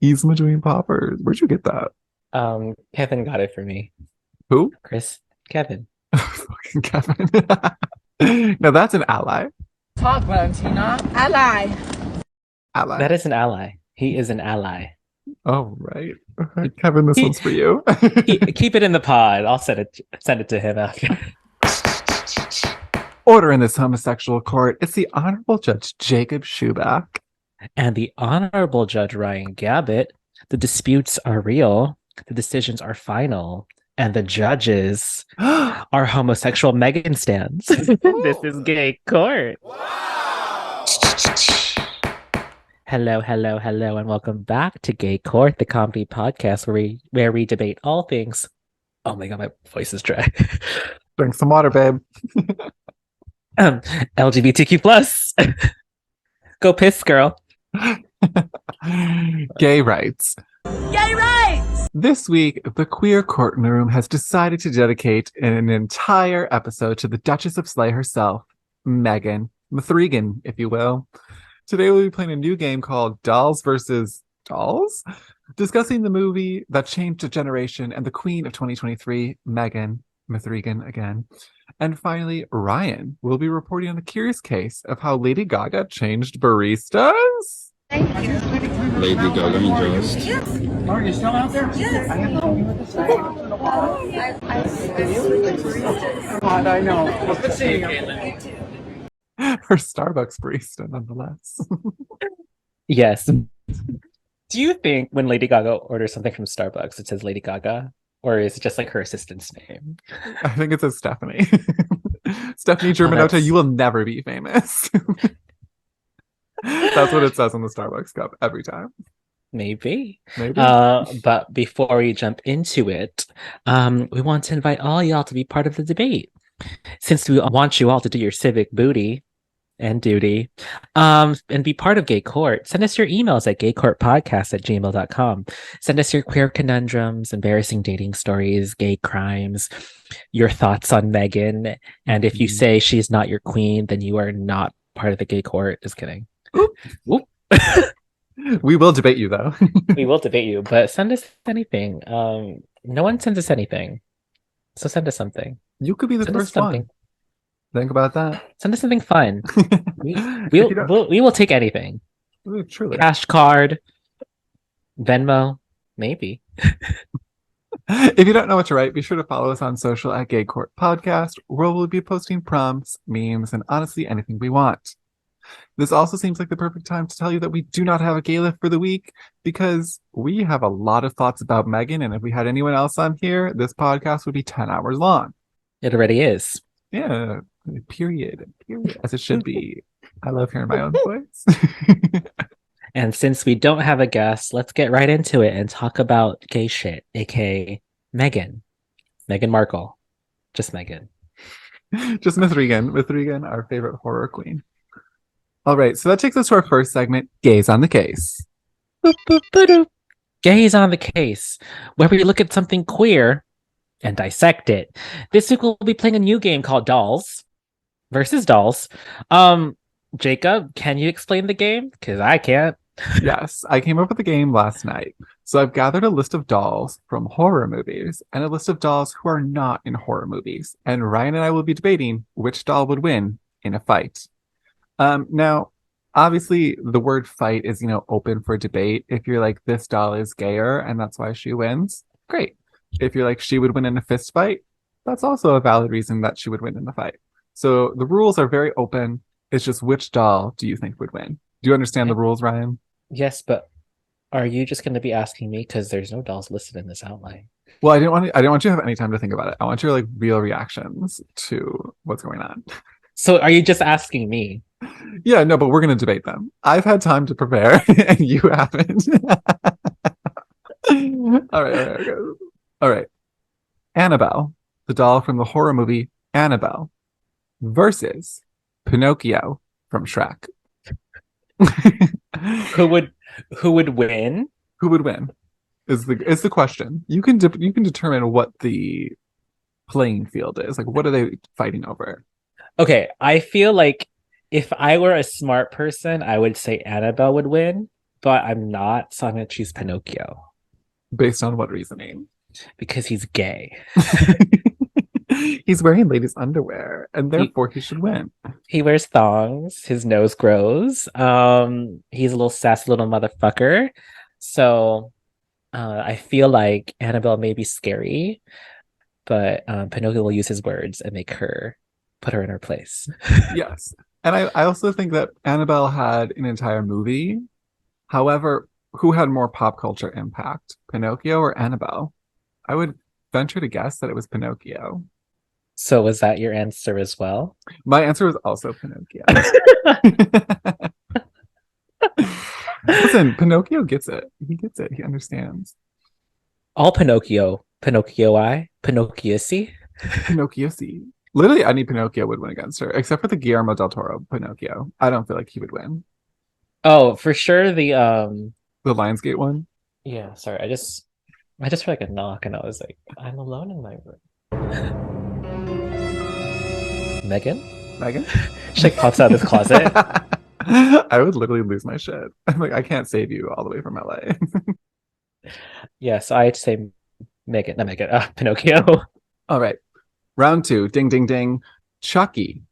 Yzma doing poppers. Where'd you get that? Kevin got it for me. Who? Chris, Kevin. Fucking Kevin. Now that's an ally. Talk, Valentina. Ally. Ally. That is an ally. He is an ally. Oh, right. Okay, Kevin, this He, one's for you. keep it in the pod. I'll send it to him after. Order in this homosexual court. It's the Honorable Judge Jacob Schuback. And the Honorable Judge Ryan Gabbett. The disputes are real. The decisions are final. And the judges are homosexual M3GAN stands. This is gay court. Hello, hello, hello, and welcome back to Gay Court, the comedy podcast where we debate all things. Oh my god, my voice is dry. Drink some water, babe. LGBTQ plus. Go piss, girl. Gay rights. Gay rights! This week, the queer courtroom has decided to dedicate an entire episode to the Duchess of Slay herself, M3GAN, M3GAN, if you will. Today we'll be playing a new game called Dolls versus Dolls, discussing the movie that changed a generation and the queen of 2023, M3GAN, M3GAN again. And finally, Ryan will be reporting on the curious case of how Lady Gaga changed baristas. Thank you. Lady Gaga endorsed. Are you still out there? Yes. I have to what to say. God, I know. Well, good seeing you. Her Starbucks barista, nonetheless. Yes. Do you think when Lady Gaga orders something from Starbucks, it says Lady Gaga? Or is it just like her assistant's name? I think it says Stephanie. Stephanie Germanotta, you will never be famous. That's what it says on the Starbucks cup every time. Maybe. Maybe. But before we jump into it, we want to invite all y'all to be part of the debate. Since we want you all to do your civic booty and duty, and be part of Gay Court, send us your emails at gaycourtpodcast@gmail.com. Send us your queer conundrums, embarrassing dating stories, gay crimes, your thoughts on M3GAN. And if you say she's not your queen, then you are not part of the Gay Court. Just kidding. Oop. Oop. We will debate you, though. We will debate you, but send us anything. No one sends us anything. So send us something. You could be the Send us first something. one. Think about that. Send us something fun. We will take anything. Truly. Cash card, Venmo, maybe. If you don't know what to write, be sure to follow us on social at Gay Court Podcast, where we'll be posting prompts, memes, and honestly anything we want. This also seems like the perfect time to tell you that we do not have a gay lift for the week because we have a lot of thoughts about M3GAN, and if we had anyone else on here, this podcast would be 10 hours long. It already is. Yeah, period, as it should be. I love hearing my own voice. And since we don't have a guest, let's get right into it and talk about gay shit, aka M3GAN. Meghan Markle. Just M3GAN. Just M3GAN, our favorite horror queen. All right, so that takes us to our first segment, Gays on the Case. Boop, boop, boop. Gays on the Case, where we look at something queer and dissect it. This week we'll be playing a new game called Dolls versus Dolls. Jacob, can you explain the game? Because I can't. Yes, I came up with the game last night. So I've gathered a list of dolls from horror movies and a list of dolls who are not in horror movies. And Ryan and I will be debating which doll would win in a fight. Now, obviously, the word fight is, open for debate. If you're like, this doll is gayer and that's why she wins, great. If you're like, she would win in a fist fight, that's also a valid reason that she would win in the fight. So the rules are very open. It's just which doll do you think would win? Do you understand the rules, Ryan? Yes, but are you just going to be asking me because there's no dolls listed in this outline? Well, I didn't want you to have any time to think about it. I want your real reactions to what's going on. So are you just asking me? Yeah, no, but we're going to debate them. I've had time to prepare and you haven't. All right. Annabelle, the doll from the horror movie Annabelle, versus Pinocchio from Shrek. Who would win? Who would win is the question. You can determine what the playing field is. Like, what are they fighting over? Okay, I feel like if I were a smart person, I would say Annabelle would win. but I'm not, so I'm gonna choose Pinocchio Based on what reasoning? because he's gay. He's wearing ladies' underwear, and He, therefore he should win. he wears thongs, his nose grows. He's a little sassy little motherfucker. So I feel like Annabelle may be scary, but Pinocchio will use his words and put her in her place. Yes. And I also think that Annabelle had an entire movie. However, who had more pop culture impact, Pinocchio or Annabelle? I would venture to guess that it was Pinocchio. So was that your answer as well? My answer was also Pinocchio. Listen, Pinocchio gets it. He gets it. He understands. All Pinocchio, Pinocchio-I, Pinocchio-si. Pinocchio see. Literally any Pinocchio would win against her, except for the Guillermo del Toro Pinocchio. I don't feel like he would win. Oh, for sure the The Lionsgate one? yeah, sorry. I just heard like a knock and I was like, I'm alone in my room. Megan? Megan? She like pops out of this closet. I would literally lose my shit. I'm like, I can't save you all the way from LA. Yeah, so I'd say Megan, not Megan, Pinocchio. All right. Round 2. Ding, ding, ding. Chucky,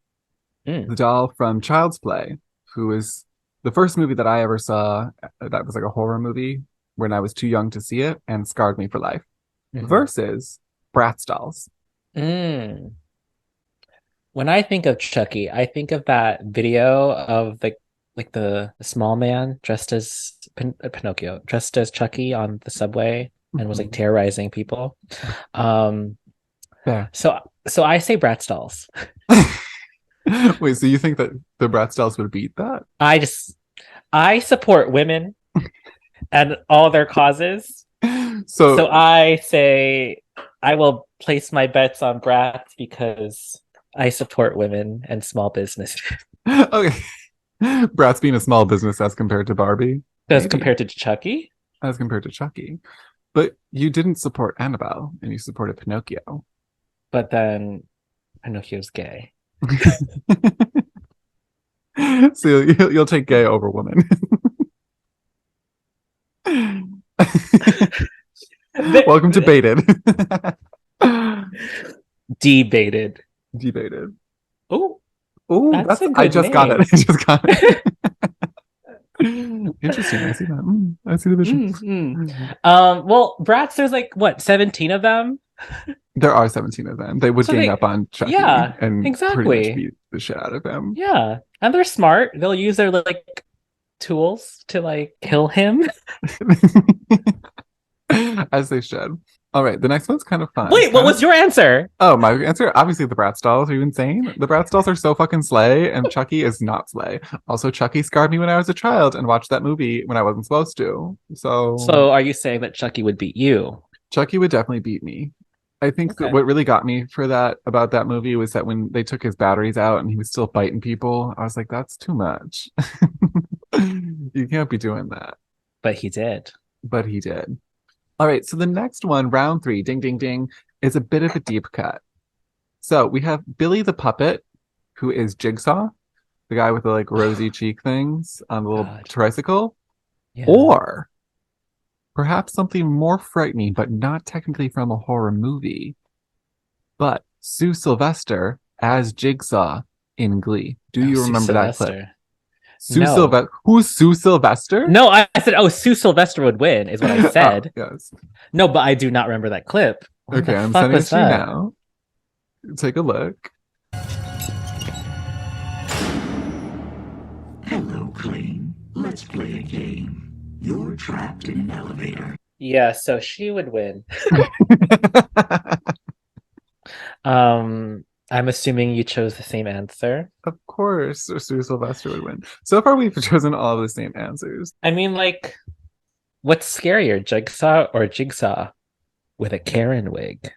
the doll from Child's Play, who is the first movie that I ever saw that was like a horror movie when I was too young to see it and scarred me for life. Versus Bratz dolls. When I think of Chucky, I think of that video of the small man dressed as Pinocchio, dressed as Chucky on the subway and was like terrorizing people. Fair. So I say Bratz dolls. Wait, so you think that the Bratz dolls would beat that? I support women and all their causes. So I say I will place my bets on Bratz because I support women and small business. Okay. Bratz being a small business as compared to Barbie. As compared to Chucky? As compared to Chucky. But you didn't support Annabelle and you supported Pinocchio. But then Pinocchio's gay. So you'll take gay over woman. Welcome to Baited. Debated. Debated. Oh, that's a I good just got it. name. I just got it. Interesting. I see that. I see the vision. Well, Bratz, there's like what, 17 of them? There are 17 of them. They would gang up on Chucky and pretty much beat the shit out of him. Yeah. And they're smart. They'll use their like tools to like kill him. As they should. All right, the next one's kind of fun. Wait, what was your answer? Oh, my answer? Obviously the Bratz dolls. Are you insane? The Bratz dolls are so fucking slay, and Chucky is not slay. Also, Chucky scarred me when I was a child and watched that movie when I wasn't supposed to. So are you saying that Chucky would beat you? Chucky would definitely beat me. I think that what really got me for that about that movie was that when they took his batteries out and he was still biting people, I was like, that's too much. You can't be doing that. But he did. But he did. All right, so the next one, round 3, ding, ding, ding, is a bit of a deep cut. So we have Billy the Puppet, who is Jigsaw, the guy with the like rosy cheek things on the little tricycle. Yeah. Or perhaps something more frightening, but not technically from a horror movie, but Sue Sylvester as Jigsaw in Glee. Do you remember that clip? Who's Sue Sylvester? No, I said, Sue Sylvester would win, is what I said. Yes. No, but I do not remember that clip. Okay, I'm sending it to you now. Take a look. Hello, Clayne. Let's play a game. You're trapped in an elevator. Yeah, so she would win. I'm assuming you chose the same answer. Of course, Sue Sylvester would win. So far, we've chosen all the same answers. I mean, like, what's scarier, Jigsaw or Jigsaw with a Karen wig?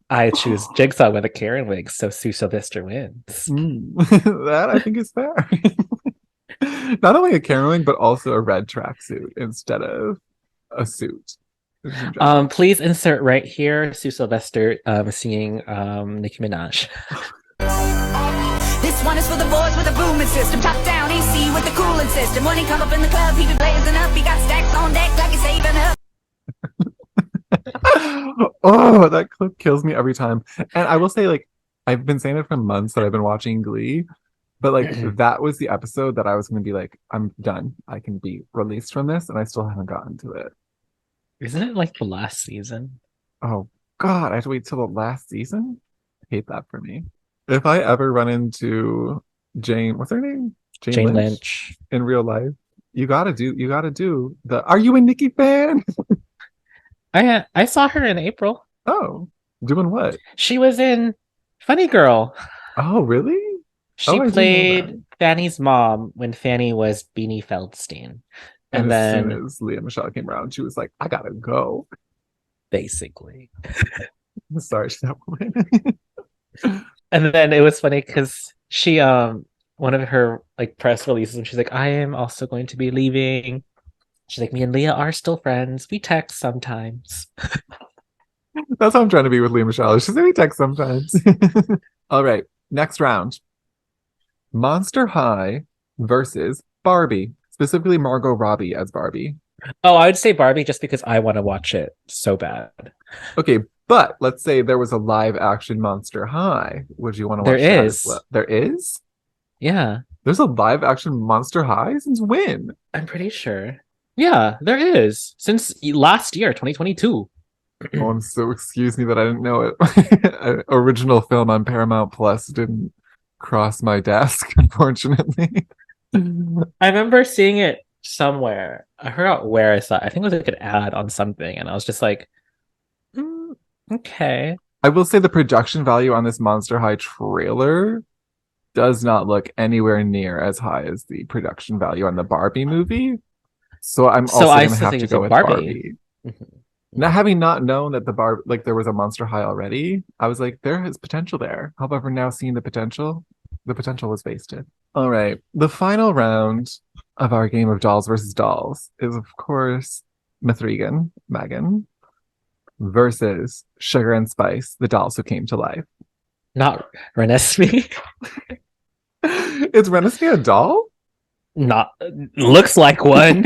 I choose Jigsaw with a Karen wig, so Sue Sylvester wins. That, I think, is fair. Not only a Karen wig, but also a red tracksuit instead of a suit. Please insert right here Sue Sylvester singing Nicki Minaj. This one is for the boys with the booming system. Top down AC with the cooling system. When he come up in the club, he be blazing up. He got stacks on deck like he's saving up. Oh, that clip kills me every time. And I will say, like, I've been saying it for months that I've been watching Glee, but like that was the episode that I was going to be like, I'm done. I can be released from this, and I still haven't gotten to it. Isn't it like the last season? Oh God, I have to wait till the last season. I hate that for me. If I ever run into Jane, what's her name? Jane Lynch. In real life, you gotta do the. Are you a Nikki fan? I saw her in April. Oh, doing what? She was in Funny Girl. Oh, really? She played Fanny's mom when Fanny was Beanie Feldstein. And then, as soon as Leah Michelle came around, she was like, I gotta go. Basically. Sorry, she's that woman. And then it was funny because she, one of her like press releases, and she's like, I am also going to be leaving. She's like, me and Leah are still friends. We text sometimes. That's how I'm trying to be with Leah Michelle. She's like, we text sometimes. All right, next round. Monster High versus Barbie. Specifically Margot Robbie as Barbie. Oh, I would say Barbie just because I want to watch it so bad. Okay, but let's say there was a live action Monster High. Would you want to watch There that is. as well? There is? Yeah. There's a live action Monster High? Since when? I'm pretty sure. Yeah, there is. Since last year, 2022. Oh, I'm so excuse me that I didn't know it. Original film on Paramount Plus didn't cross my desk, unfortunately. I remember seeing it somewhere. I forgot where I saw it. I think it was like an ad on something, and I was just like, okay. I will say the production value on this Monster High trailer does not look anywhere near as high as the production value on the Barbie movie. So I'm also going to have to go with Barbie. Mm-hmm. Now, having not known that there was a Monster High already, I was like, there is potential there. However, now seeing the potential was wasted. All right. The final round of our game of dolls versus dolls is, of course, M3GAN versus Sugar and Spice, the dolls who came to life. Not Renesmee. Is Renesmee a doll? Not looks like one.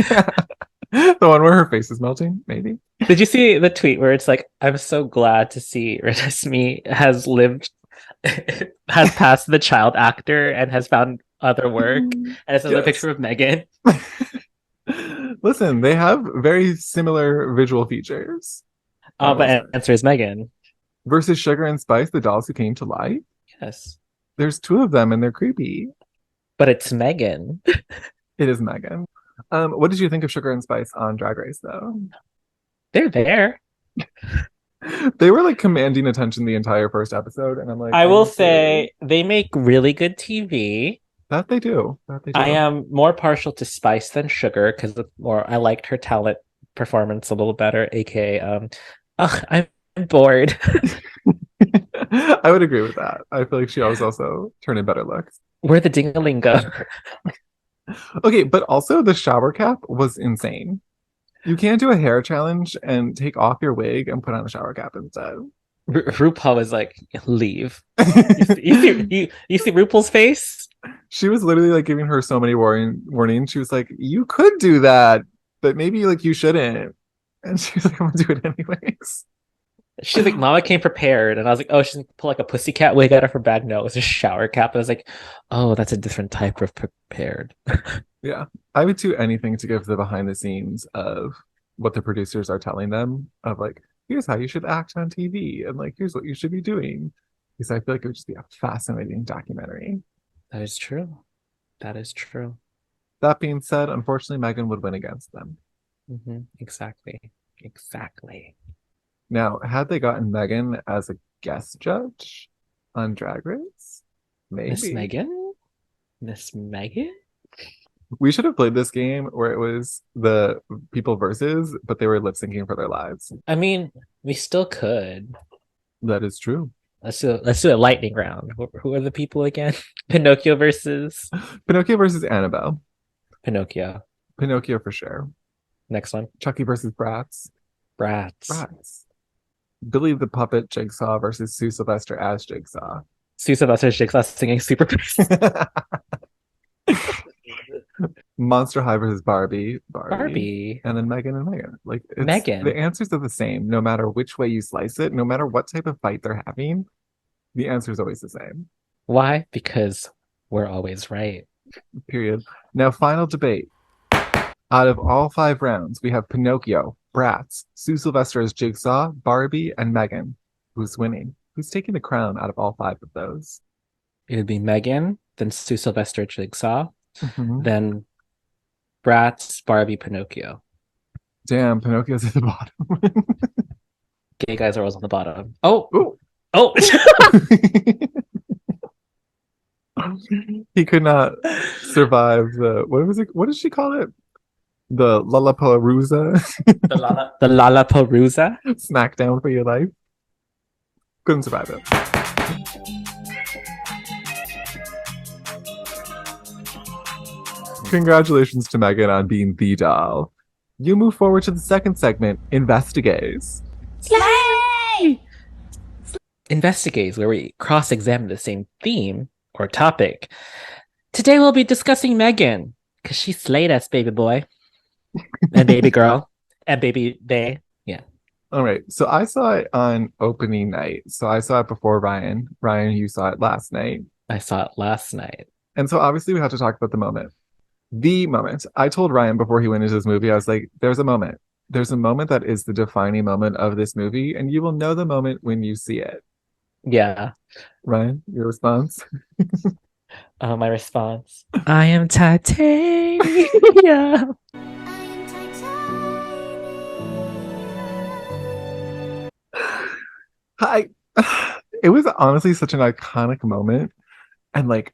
The one where her face is melting, maybe. Did you see the tweet where it's like, I'm so glad to see Renesmee has passed the child actor and has found other work, and it's another picture of Megan. Listen, they have very similar visual features. But answer is Megan. Versus Sugar and Spice, the dolls who came to life. Yes. There's two of them and they're creepy. But it's Megan. It is Megan. What did you think of Sugar and Spice on Drag Race, though? They're there. They were like commanding attention the entire first episode, and I'm like, I will say they make really good TV. That they do. I am more partial to Spice than Sugar because I liked her talent performance a little better. AKA, I'm bored. I would agree with that. I feel like she always also turned in better looks. Where the dingalinga. Okay, but also the shower cap was insane. You can't do a hair challenge and take off your wig and put on a shower cap instead. RuPaul was like, leave. You see RuPaul's face? She was literally like giving her so many warnings. She was like, you could do that, but maybe like you shouldn't. And she was like, I'm gonna do it anyways. She's like, Mama came prepared. And I was like, oh, she's gonna pull like a pussycat wig out of her bag. No, it was a shower cap. And I was like, oh, that's a different type of prepared. Yeah. I would do anything to give the behind the scenes of what the producers are telling them of like, here's how you should act on TV and like, here's what you should be doing. Because I feel like it would just be a fascinating documentary. That is true. That is true. That being said, unfortunately, Megan would win against them. Mm-hmm. Exactly. Now, had they gotten Megan as a guest judge on Drag Race? Maybe. Miss Megan? We should have played this game where it was the people versus, but they were lip syncing for their lives. I mean, we still could. That is true. Let's do a lightning round. Who are the people again? Pinocchio versus Annabelle. Pinocchio For sure. Next one. Chucky versus Bratz. Bratz. Billy the Puppet Jigsaw versus Sue Sylvester as Jigsaw. Sue Sylvester's Jigsaw singing Super Bass. Monster High versus Barbie, Barbie. and then Megan and Megan. Like Megan. the answers are the same, no matter which way you slice it, no matter what type of fight they're having, the answer is always the same. Why? Because we're always right. Period. Now, final debate. Out of all 5 rounds, we have Pinocchio, Bratz, Sue Sylvester as Jigsaw, Barbie, and Megan. Who's winning? Who's taking the crown out of all 5 of those? It would be Megan, then Sue Sylvester Jigsaw, Mhm. then Bratz, Barbie, Pinocchio. Damn, Pinocchio's at the bottom. Gay guys are always on the bottom. Oh, Ooh. oh. He could not survive the what was it? What did she call it? The Lollapalooza The Lollapalooza. smackdown for your life. Couldn't survive it. Congratulations to Megan on being the doll. You move forward to the second segment, Investigates. Slay! Investigates, where we cross-examine the same theme or topic. Today we'll be discussing Megan, because she slayed us, baby boy. And baby girl. And baby bae. Yeah. All right. So I saw it on opening night. So I saw it before Ryan. Ryan, you saw it last night. I saw it last night. And so obviously we have to talk about the moment. The moment. I told Ryan before he went into this movie, I was like, there's a moment. There's a moment that is the defining moment of this movie, and you will know the moment when you see it. Yeah. Ryan, your response? My response. I am Titania. Hi. It was honestly such an iconic moment and like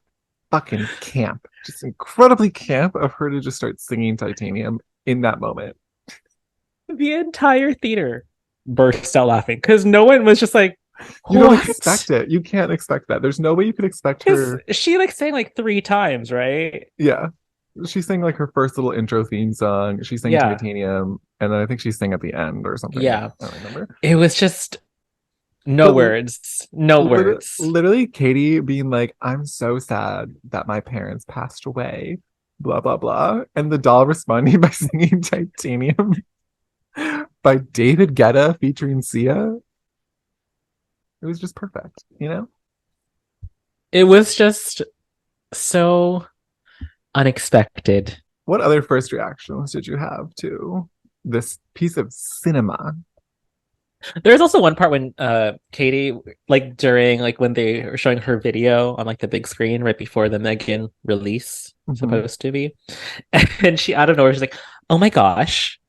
fucking camp. Just incredibly camp of her to just start singing Titanium in that moment. The entire theater burst out laughing because no one was just like, you don't what? expect it. You can't expect that. There's no way you could expect her. She like sang like 3 times, right? Yeah. She sang like her first little intro theme song. She sang Yeah. Titanium, and then I think she sang at the end or something. Yeah. I don't remember. It was just no But words. No words. Literally, Katie being like, I'm so sad that my parents passed away, blah, blah, blah. And the doll responding by singing Titanium by David Guetta featuring Sia. It was just perfect, you know? It was just so unexpected. What other first reactions did you have to this piece of cinema? There's also one part when Katie, like during like when they were showing her video on like the big screen right before the Megan release supposed to be, and she out of nowhere she's like, "Oh my gosh!"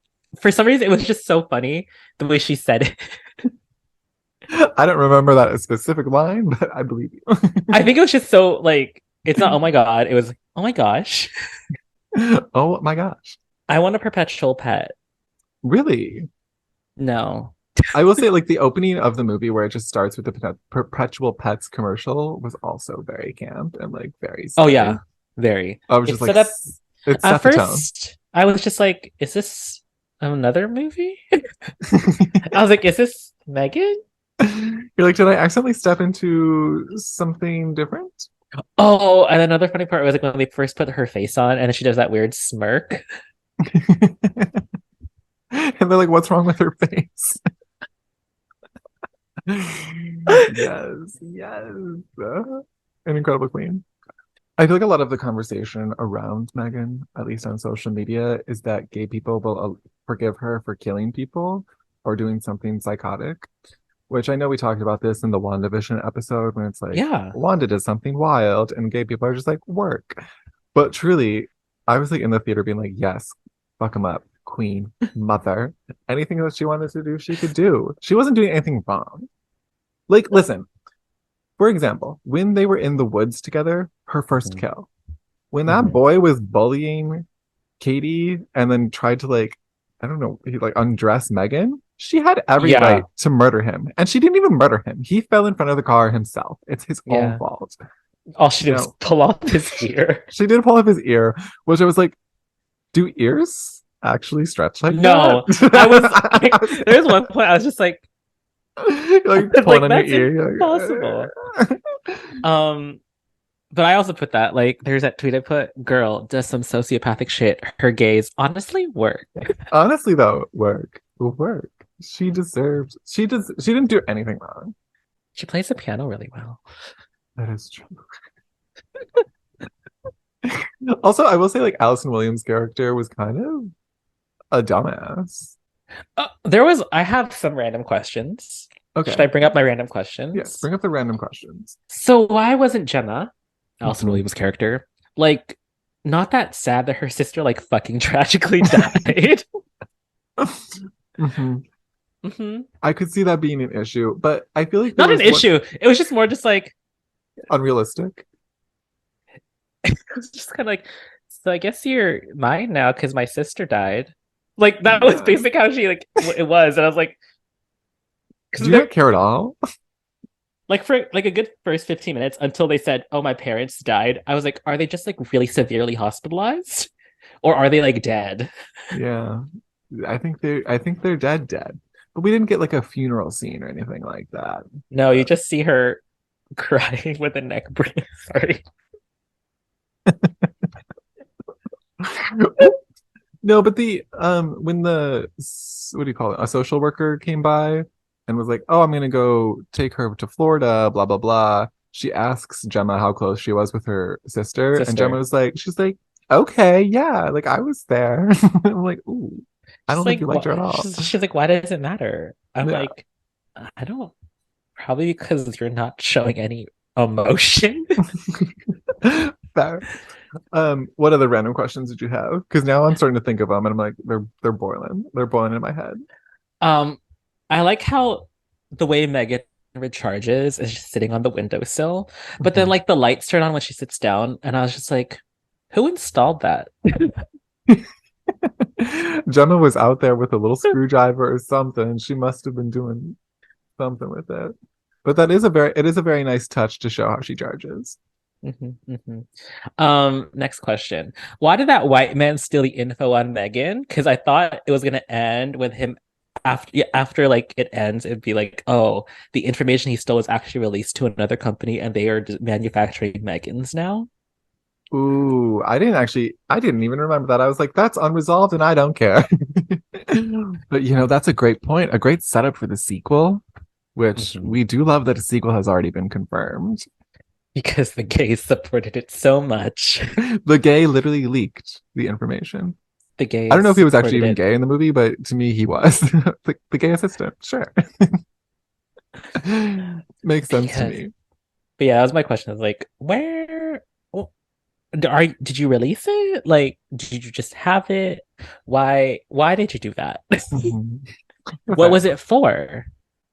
For some reason, it was just so funny the way she said it. I don't remember that specific line, but I believe you. I think it was just so like it's not "Oh my god," it was "Oh my gosh." Oh my gosh! I want a perpetual pet. Really? No. I will say, like, the opening of the movie where it just starts with the Perpetual Pets commercial was also very camp and, like, very Oh, silly. yeah. Very. I was It just set like, up- it set At the tone. first, I was just like, is this another movie? I was like, is this Megan? You're like, did I accidentally step into something different? Oh, and another funny part was like when they first put her face on and she does that weird smirk. And they're like, what's wrong with her face? Yes. An incredible queen. I feel like a lot of the conversation around Megan, at least on social media, is that gay people will forgive her for killing people or doing something psychotic. Which I know we talked about this in the WandaVision episode when it's like, Yeah. Wanda did something wild, and gay people are just like, work. But truly, I was like in the theater being like, yes, fuck him up, queen, mother. Anything that she wanted to do, she could do. She wasn't doing anything wrong. Like, listen, for example, when they were in the woods together, her first kill. When that boy was bullying Katie and then tried to like, I don't know, he like undress Megan, she had every Yeah. right to murder him. And she didn't even murder him. He fell in front of the car himself. It's his Yeah. own fault. All she did was No. pull off his ear. She did pull off his ear, which I was like, do ears actually stretch like No. that? I was like, there was one point I was just like, Like Like, pulling on your that's ear. You're impossible. like, But I also put that, like, there's that tweet I put, girl does some sociopathic shit. Her gays honestly work. honestly though, work. She deserves. She didn't do anything wrong. She plays the piano really well. That is true. Also, I will say, like, Allison Williams' character was kind of a dumbass. I have some random questions. Okay. Should I bring up my random questions? Yes, bring up the random questions. So why wasn't Gemma, Allison Mhm. Williams' character, like, not that sad that her sister, like, fucking tragically died? Mhm. Hmm. I could see that being an issue, but I feel like Not an issue. It was just more just like, unrealistic. it was just kind of like, so I guess you're mine now because my sister died. Like, that was Yeah. basically how she, like, it was. And I was like, Do you not care at all? like, for like a good first 15 minutes until they said, oh, my parents died, I was like, are they just like really severely hospitalized? Or are they like dead? Yeah. I think they're dead. But we didn't get like a funeral scene or anything like that. No, you just see her crying with a neck brace. Sorry. No, but the when what do you call it? A social worker came by and was like, "Oh, I'm gonna go take her to Florida." Blah blah blah. She asks Gemma how close she was with her sister, and Gemma was like, "She's like, okay, yeah, like I was there." I'm like, "Ooh, I She's don't think like, you liked her at all." she's like, why does it matter? I'm Yeah. like, I don't. Probably because you're not showing any emotion. Fair. What other random questions did you have? Because now I'm starting to think of them, and I'm like, they're boiling. They're boiling in my head. I like how the way Megan recharges is just sitting on the windowsill, but then like the lights turn on when she sits down, and I was just like, who installed that? Gemma was out there with a little screwdriver or something. She must have been doing something with it. But it is a very nice touch to show how she charges. Next question. Why did that white man steal the info on Megan? Because I thought it was gonna end with him after like it ends, it'd be like, oh, the information he stole was actually released to another company and they are manufacturing Megan's now. Ooh, I didn't even remember that. I was like, that's unresolved and I don't care. But that's a great point, a great setup for the sequel, which we do love that a sequel has already been confirmed. Because the gays supported it so much. The gay literally leaked the information. The gays I don't know if he was actually even supported it. gay in the movie, but to me he was. The gay assistant. Sure. Makes sense to me. But yeah, that was my question. I was like, did you release it? Like, did you just have it? Why did you do that? Mhm. What was it for?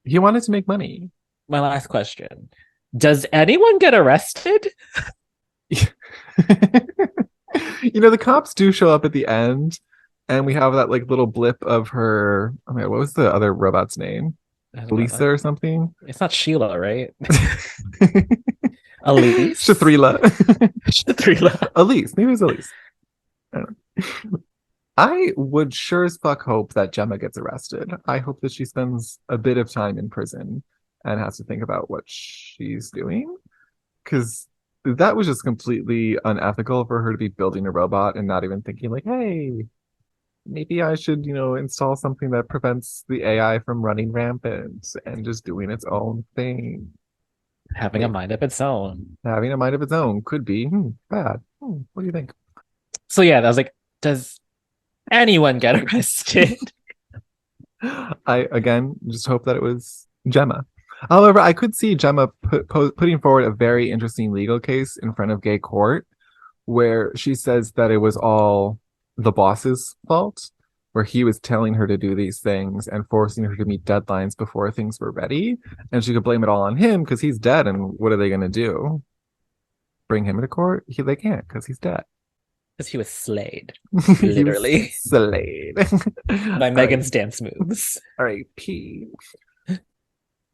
He wanted to make money. My last question. Does anyone get arrested? The cops do show up at the end, and we have that like little blip of her. Oh my God, what was the other robot's name? Lisa or something? It's not Sheila, right? Elise? Shathrila. Shathrila. Elise. Maybe it was Elise. I don't know. I would sure as fuck hope that Gemma gets arrested. I hope that she spends a bit of time in prison and has to think about what she's doing. Because that was just completely unethical for her to be building a robot and not even thinking like, hey, maybe I should, install something that prevents the AI from running rampant and just doing its own thing. Having a mind of its own. Having a mind of its own could be bad. What do you think? So yeah, that was like, does anyone get arrested? I, again, just hope that it was Gemma. However, I could see Gemma putting forward a very interesting legal case in front of gay court where she says that it was all the boss's fault, where he was telling her to do these things and forcing her to meet deadlines before things were ready. And she could blame it all on him because he's dead. And what are they going to do? Bring him into court? They can't because he's dead. Because he was slayed. He was Literally. slayed. By Megan's dance moves. R.I.P.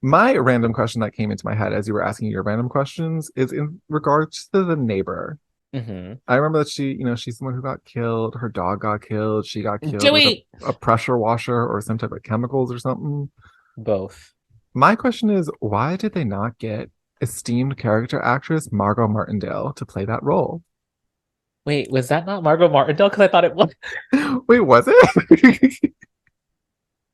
My random question that came into my head as you were asking your random questions is in regards to the neighbor. I remember that she's someone who got killed. Her dog got killed. She got killed with a pressure washer or some type of chemicals or something. Both. My question is, why did they not get esteemed character actress Margot Martindale to play that role? Wait, was that not Margot Martindale? Because I thought it was. Wait, was it?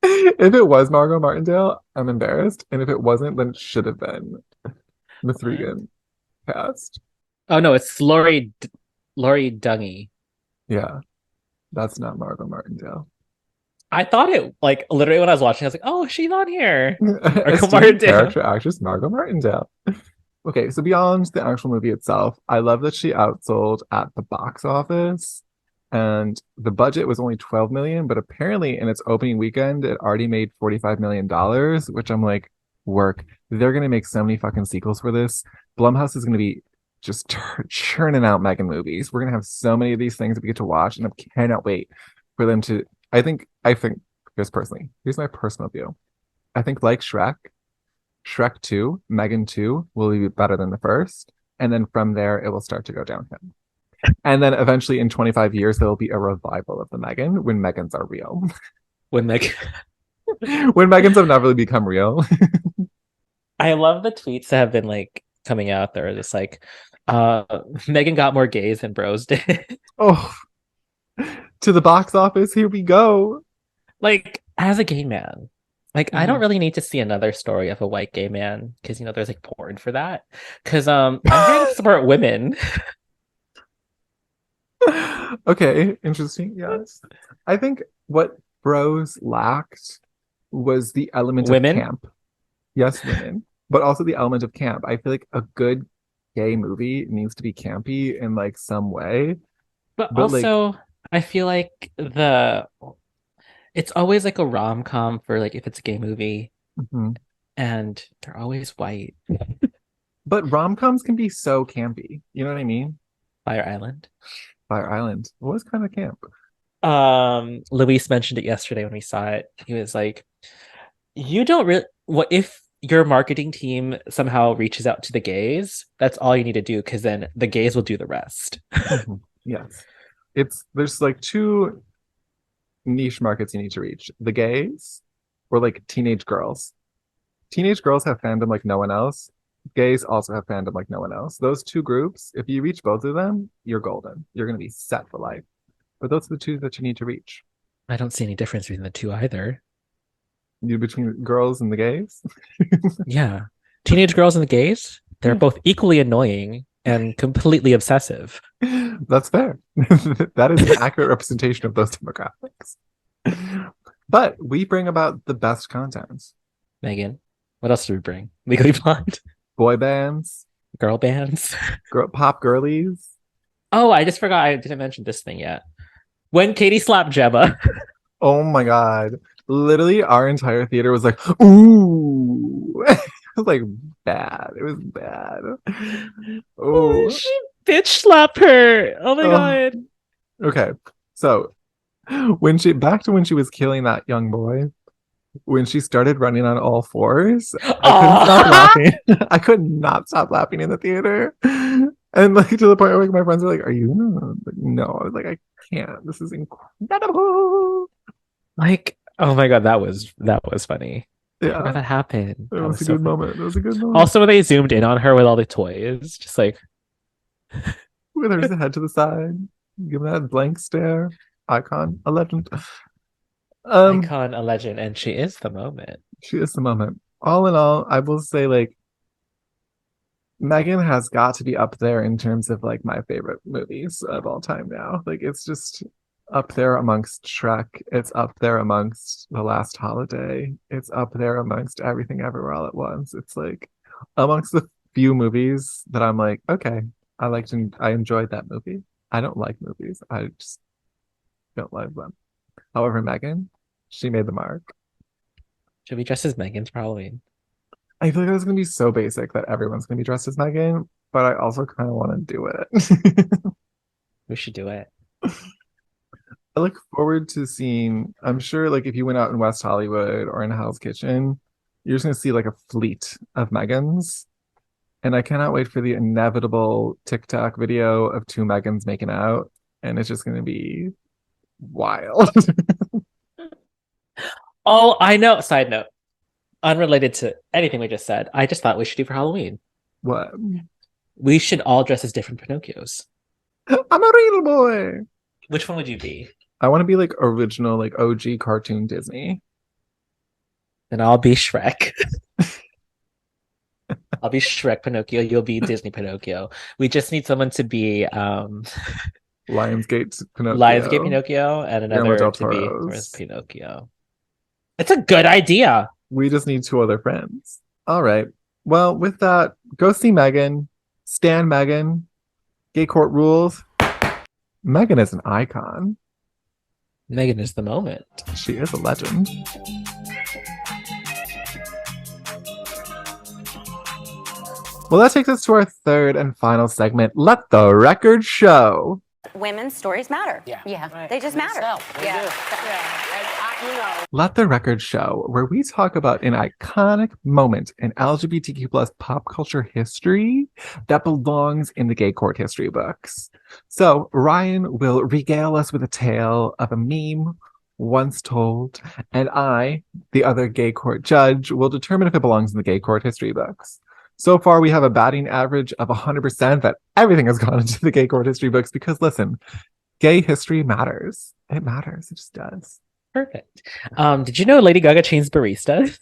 If it was Margot Martindale, I'm embarrassed. And if it wasn't, then it should have been M3GAN cast. Oh no, it's Lori Dungy. Yeah, that's not Margot Martindale. I thought it like literally when I was watching, I was like, oh, she's on here. Margot Esteemed Martindale. character actress Margot Martindale. Okay, so beyond the actual movie itself, I love that she outsold at the box office. And the budget was only 12 million, but apparently in its opening weekend, it already made $45 million, which I'm like, work. They're gonna make so many fucking sequels for this. Blumhouse is gonna be just churning out M3GAN movies. We're gonna have so many of these things that we get to watch, and I cannot wait for them to. I think, just personally, here's my personal view. I think like Shrek 2, M3GAN 2 will be better than the first. And then from there, it will start to go downhill. And then eventually in 25 years, there will be a revival of the M3GAN when M3GANs are real. When Meg When M3GANs have not really become real. I love the tweets that have been like coming out there. Just like M3GAN got more gays than bros did. Oh, to the box office, here we go. Like, as a gay man, like I don't Mhm. really need to see another story of a white gay man because there's like porn for that. Because I'm here to support women. Okay, interesting. Yes. I think what Bros lacked was the element of Women. camp. Yes, women, but also the element of camp. I feel like a good gay movie needs to be campy in like some way, But but like, also I feel like it's always like a rom-com for like if it's a gay movie mhm. and they're always white. But rom-coms can be so campy. You know what I mean? Fire Island. Fire Island was kind of camp. Luis mentioned it yesterday when we saw it. He was like, you don't really what if your marketing team somehow reaches out to the gays, that's all you need to do because then the gays will do the rest. Mhm. Yes. There's like two niche markets you need to reach. The gays or like teenage girls. Teenage girls have fandom like no one else. Gays also have fandom like no one else. Those two groups, if you reach both of them, you're golden. You're going to be set for life. But those are the two that you need to reach. I don't see any difference between the two either. You between girls and the gays. Yeah. Teenage girls and the gays, they're both equally annoying and completely obsessive. That's fair. That is an accurate representation of those demographics. But we bring about the best content. M3GAN, what else do we bring? Legally Blonde, Boy bands, girl bands. pop girlies. Oh, I just forgot I didn't mention this thing yet. When Katie slapped Gemma. Oh my God. Literally, our entire theater was like, ooh. It was like bad. It was bad. Oh. She bitch slapped her. Oh my Oh. god. Okay. So back to when she was killing that young boy, when she started running on all fours, I couldn't stop laughing. I could not stop laughing in the theater. And like to the point where like, my friends were like, "Are you gonna?" Like, no, I was like, "I can't. This is incredible." Like, oh my god, that was funny. I forgot Yeah, that happened. it That was a so good funny. moment. It was a good moment. Also, when they zoomed in on her with all the toys, just like With her head to the side, give that blank stare. Icon, a legend. icon, a legend, and she is the moment. She is the moment. All in all, I will say like M3GAN has got to be up there in terms of like my favorite movies of all time now. Like it's just up there amongst Shrek. It's up there amongst The Last Holiday. It's up there amongst Everything Everywhere All at Once. It's like amongst the few movies that I'm like, okay, I enjoyed that movie. I don't like movies. I just don't like them. However, M3GAN, she made the mark. Should we dress as M3GAN for Halloween? I feel like it's gonna be so basic that everyone's gonna be dressed as M3GAN, but I also kind of want to do it. We should do it. I look forward to seeing, I'm sure like if you went out in West Hollywood or in Hell's Kitchen, you're just gonna see like a fleet of M3GANs. And I cannot wait for the inevitable TikTok video of two M3GANs making out. And it's just gonna be wild. Oh, I know. Side note. unrelated to anything we just said, I just thought we should do for Halloween. What? We should all dress as different Pinocchios. I'm a real boy. Which one would you be? I want to be like original, like OG cartoon Disney. Then I'll be Shrek. I'll be Shrek Pinocchio. You'll be Disney Pinocchio. We just need someone to be Lionsgate Pinocchio. Lionsgate Pinocchio and Guillermo another del to be Toro's. Pinocchio. It's a good idea. We just need two other friends. All right. Well, with that, go see M3GAN. Stan M3GAN. Gay court rules. M3GAN is an icon. M3GAN is the moment. She is a legend. Well, that takes us to our third and final segment. Let the record show. Women's stories matter. Yeah. Right. They just matter. They do. Let the record show, where we talk about an iconic moment in LGBTQ plus pop culture history that belongs in the gay court history books. So Ryan will regale us with a tale of a meme once told, and I, the other gay court judge, will determine if it belongs in the gay court history books. So far, we have a batting average of 100% that everything has gone into the gay court history books because, listen, gay history matters. It matters. It just does. Perfect. Did you know Lady Gaga changed baristas?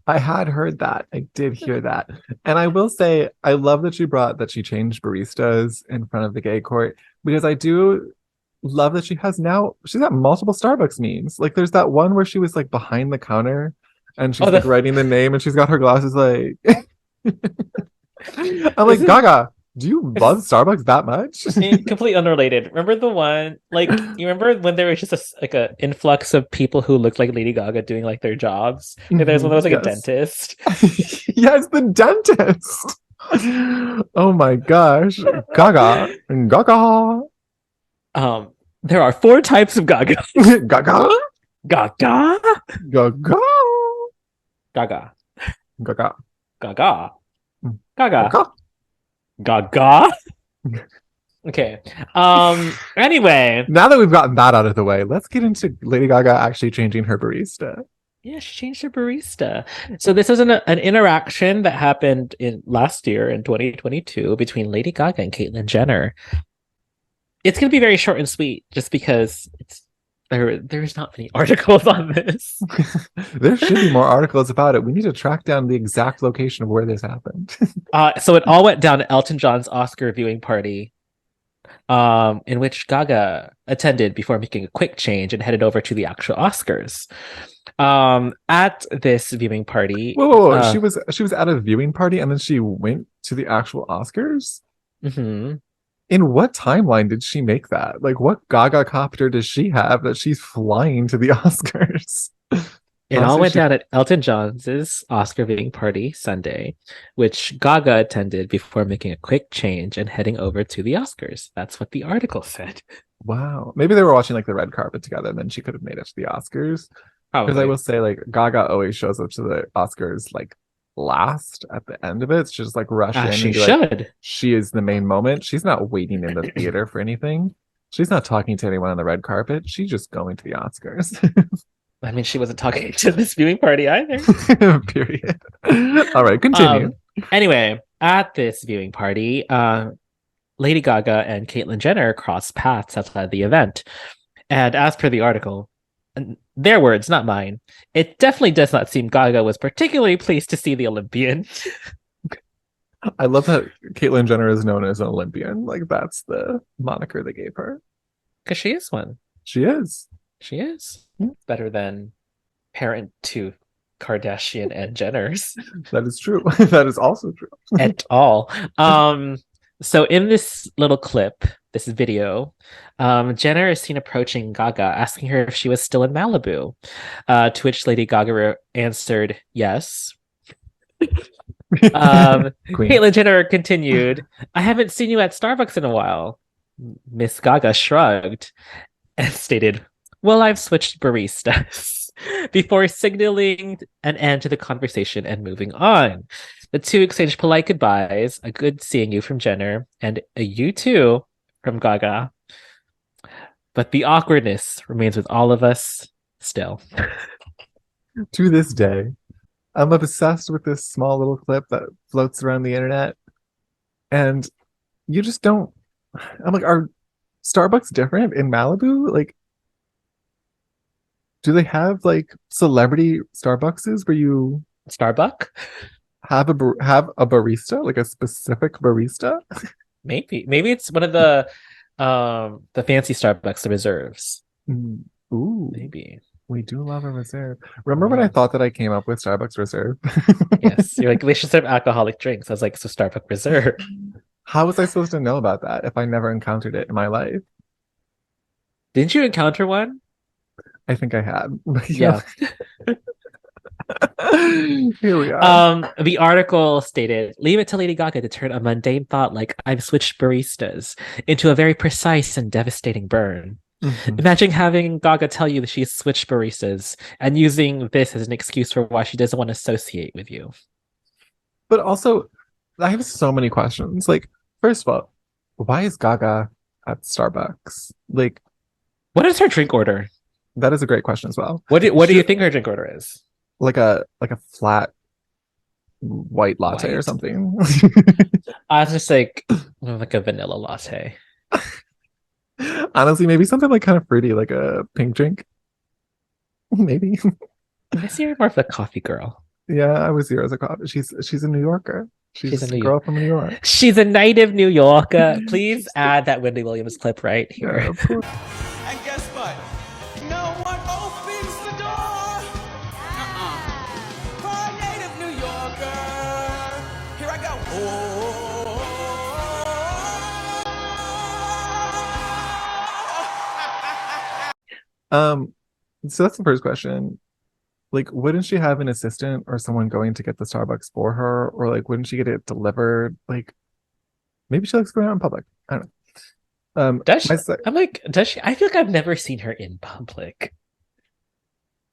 I had heard that. I did hear that. And I will say, I love that she changed baristas in front of the gay court because I do love that she's got multiple Starbucks memes. Like there's that one where she was like behind the counter and she's like writing the name and she's got her glasses like... I'm like, Gaga, do you love Starbucks that much? Completely unrelated. Remember the one, like, you remember when there was just a influx of people who looked like Lady Gaga doing like their jobs? Like, there's one that was like a dentist. Yes, the dentist. Oh my gosh, Gaga. There are 4 types of Gaga. Gaga. Gaga. Gaga. Gaga. Gaga. Gaga. Gaga. Gaga. Okay. Anyway. Now that we've gotten that out of the way, let's get into Lady Gaga actually changing her barista. Yeah, she changed her barista. So this is an interaction that happened last year in 2022 between Lady Gaga and Caitlyn Jenner. It's going to be very short and sweet just because there's not many articles on this. There should be more articles about it. We need to track down the exact location of where this happened. So it all went down to Elton John's Oscar viewing party, in which Gaga attended before making a quick change and headed over to the actual Oscars. At this viewing party, whoa. She was at a viewing party and then she went to the actual Oscars. Mm-hmm. In what timeline did she make that? Like, what Gaga copter does she have that she's flying to the Oscars? It all went down at Elton John's Oscar viewing party Sunday, which Gaga attended before making a quick change and heading over to the Oscars. That's what the article said. Wow. Maybe they were watching like the red carpet together and then she could have made it to the Oscars. Because I will say, like, Gaga always shows up to the Oscars like last at the end of it. It's just like rush in. She and should. Like, she is the main moment. She's not waiting in the theater for anything. She's not talking to anyone on the red carpet. She's just going to the Oscars. I mean, she wasn't talking to this viewing party either. Period. All right, continue. Anyway, at this viewing party, Lady Gaga and Caitlyn Jenner crossed paths outside the event. And as per the article, their words, not mine, it definitely does not seem Gaga was particularly pleased to see the Olympian. I love that Caitlyn Jenner is known as an Olympian. Like, that's the moniker they gave her. Because she is one. She is. She is. Better than parent to Kardashian and Jenners. That is true. That is also true. At all. So in this little clip, this video, Jenner is seen approaching Gaga, asking her if she was still in Malibu, to which Lady Gaga answered yes. Caitlyn Jenner continued, "I haven't seen you at Starbucks in a while." Miss Gaga shrugged and stated, "Well, I've switched baristas," before signaling an end to the conversation and moving on. The two exchanged polite goodbyes, a good seeing you from Jenner, and a you too from Gaga. But the awkwardness remains with all of us still. To this day. I'm obsessed with this small little clip that floats around the internet, and you just don't. I'm like, are Starbucks different in Malibu? Like, do they have like celebrity Starbuckses where you Starbuck? have a barista, like a specific barista? Maybe it's one of the fancy Starbucks, the reserves. Ooh, Maybe. we do love a reserve. Remember when I thought that I came up with Starbucks Reserve? Yes, you're like they should serve alcoholic drinks. I was like, so Starbucks Reserve. How was I supposed to know about that if I never encountered it in my life? Didn't you encounter one? I think I had. Yeah. Here we are. The article stated, leave it to Lady Gaga to turn a mundane thought like I've switched baristas into a very precise and devastating burn. Mhm. Imagine having Gaga tell you that she's switched baristas and using this as an excuse for why she doesn't want to associate with you. But also, I have so many questions. Like, first of all, why is Gaga at Starbucks? Like, What is her drink order? that is a great question as well. What do you think her drink order is? Like a flat white latte or White. something. I was just like a vanilla latte. Honestly, maybe something like kind of fruity, like a pink drink. Maybe. I see her more of a coffee girl. Yeah, I was here as a coffee. She's a New Yorker. She's a girl from New York. She's a native New Yorker. Please add that Wendy Williams clip right here. Yeah, of course. And guess what? No one opens the door. For a native New Yorker. Here I go. So that's the first question. Like, wouldn't she have an assistant or someone going to get the Starbucks for her? Or like, wouldn't she get it delivered? Like, maybe she likes going out in public. I don't know. Does she? my I'm like, does she? I feel like I've never seen her in public.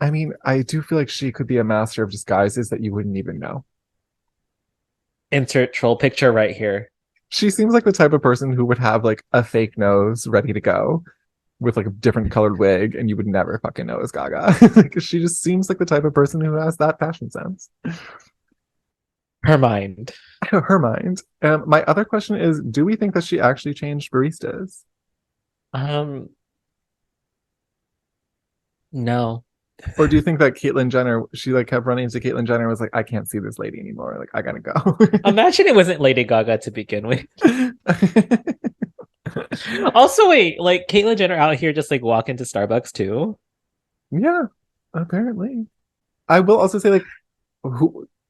I mean, I do feel like she could be a master of disguises that you wouldn't even know. Insert troll picture right here. She seems like the type of person who would have like a fake nose ready to go with like a different colored wig, and you would never fucking know it's Gaga. Like, she just seems like the type of person who has that fashion sense. Her mind. Her mind. My other question is, do we think that she actually changed baristas? No. Or do you think that Caitlyn Jenner, she like kept running into Caitlyn Jenner and was like, I can't see this lady anymore. Like, I gotta go. Imagine it wasn't Lady Gaga to begin with. Also, wait, like Caitlyn Jenner out here just like walk into Starbucks too? Yeah, apparently. I will also say, like,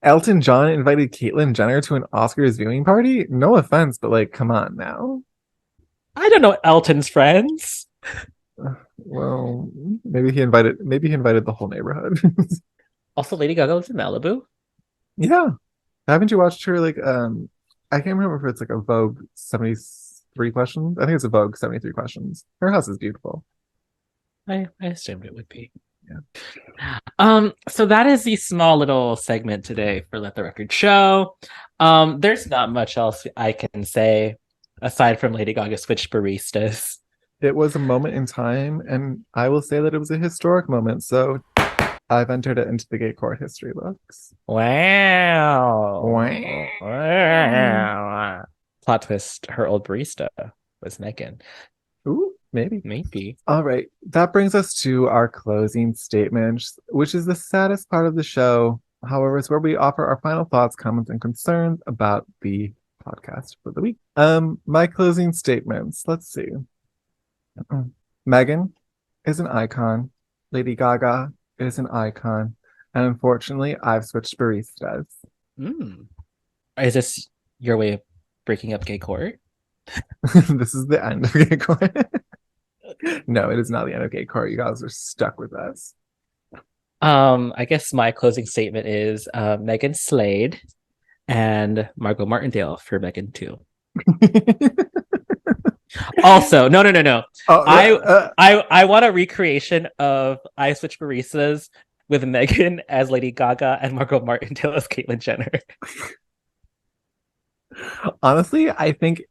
Elton John invited Caitlyn Jenner to an Oscars viewing party? No offense, but like, come on now. I don't know Elton's friends. Well, maybe he invited the whole neighborhood. Also, Lady Gaga lives in Malibu. Yeah. Haven't you watched her like I can't remember if it's like a Vogue 73 questions. I think it's a Vogue 73 questions. Her house is beautiful. I assumed it would be. Yeah. So that is the small little segment today for Let the Record Show. There's not much else I can say aside from Lady Gaga switched baristas. It was a moment in time, and I will say that it was a historic moment. So I've entered it into the gay court history books. Wow. Wow. Plot twist, her old barista was M3GAN. Ooh, maybe. All right. That brings us to our closing statement, which is the saddest part of the show. However, it's where we offer our final thoughts, comments, and concerns about the podcast for the week. My closing statements. Let's see. M3GAN is an icon. Lady Gaga is an icon. And unfortunately, I've switched baristas. Is this your way of breaking up gay court? This is the end of gay court. No, it is not the end of gay court. You guys are stuck with us. I guess my closing statement is M3GAN slayed and Margot Martindale for M3GAN too. Also, no. Oh, I want a recreation of I Switched Baristas with M3GAN as Lady Gaga and Margot Martindale as Caitlyn Jenner. Honestly, I think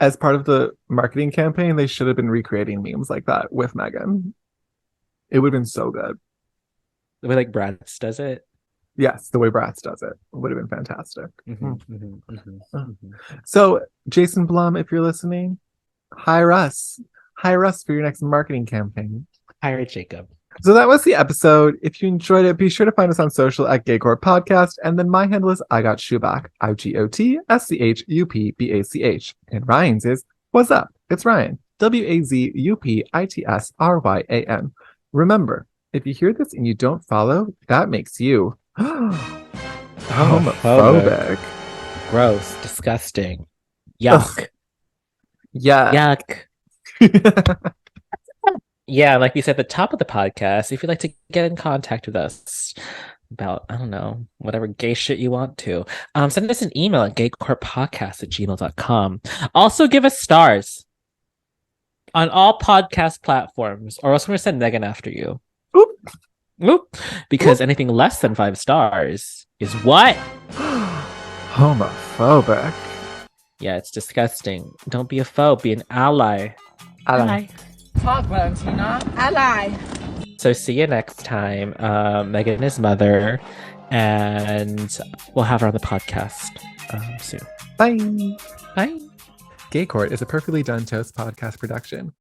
as part of the marketing campaign, they should have been recreating memes like that with M3GAN. It would have been so good. The way like Brad's does it. Yes, the way Bratz does it would have been fantastic. Mhm. So, Jason Blum, if you're listening, hire us. Hire us for your next marketing campaign. Hire Jacob. So that was the episode. If you enjoyed it, be sure to find us on social at Gay Court Podcast. And then my handle is I Got Schubach, IGOTSCHUPBACH. And Ryan's is What's Up? It's Ryan, WAZUPITSRYAN. Remember, if you hear this and you don't follow, that makes you homophobic. Gross. Disgusting. Yuck. Yeah. Yuck. Yeah, like we said at the top of the podcast, if you'd like to get in contact with us about, I don't know, whatever gay shit you want to, send us an email at gaycourtpodcast@gmail.com. Also, give us stars on all podcast platforms, or else we're going to send M3GAN after you. Oop. Oop. Because anything less than 5 stars is what? Homophobic. Yeah, it's disgusting. Don't be a foe, be an ally. Ally. Talk, Valentina. Ally. So see you next time. M3GAN is mother, and we'll have her on the podcast soon. Bye. Bye. Gay Court is a Perfectly Done Toast podcast production.